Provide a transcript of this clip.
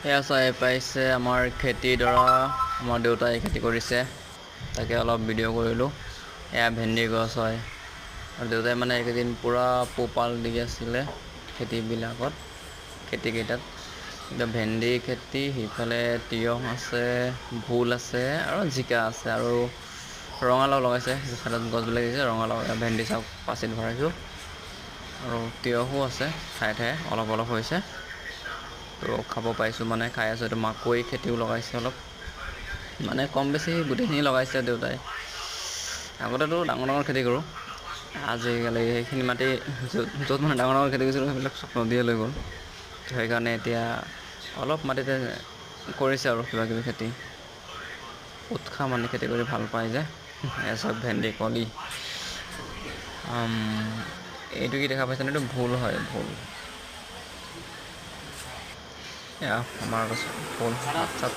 এয়া চাই পাইছে আমাৰ খেতিডৰা। আমাৰ দেউতাই খেতি কৰিছে, তাকে অলপ ভিডিঅ' কৰিলোঁ। এয়া ভেন্দি গছ হয়, আৰু দেউতাই মানে এইকেইদিন পূৰা পোহপাল দি আছিলে খেতিবিলাকত, খেতিকেইটাত। এতিয়া ভেন্দি খেতি, সিফালে তিয়ঁহ আছে, ভোল আছে আৰু জিকা আছে, আৰু ৰঙালাও লগাইছে। চাইডত গছবিলাক দিছে, ৰঙালাও, ভেন্দি চাওক পাচিত ভৰাইছোঁ। আৰু তিয়ঁহো আছে ঠায়ে ঠায়ে, অলপ অলপ হৈছে। তো খাব পাইছোঁ, মানে খাই আছোঁ। এইটো মাকৈ খেতিও লগাইছে অলপ, মানে কম বেছি গোটেইখিনি লগাইছে দেউতাই। আগতেতো ডাঙৰ ডাঙৰ খেতি কৰোঁ, আজিকালি সেইখিনি মাটি য'ত মানে ডাঙৰ ডাঙৰ খেতি কৰিছিলোঁ, সেইবিলাক চব নদীয়ে লৈ গ'ল। সেইকাৰণে এতিয়া অলপ মাটিতে কৰিছে আৰু কিবাকিবি খেতি। উৎসাহ মানে খেতি কৰি ভাল পায় যে, এচব ভেন্দি কলি। এইটো কি দেখা পাইছেনে? এইটো ভোল হয়, ভোল। এয়া আমাৰ গছ ভোল, পাত চাত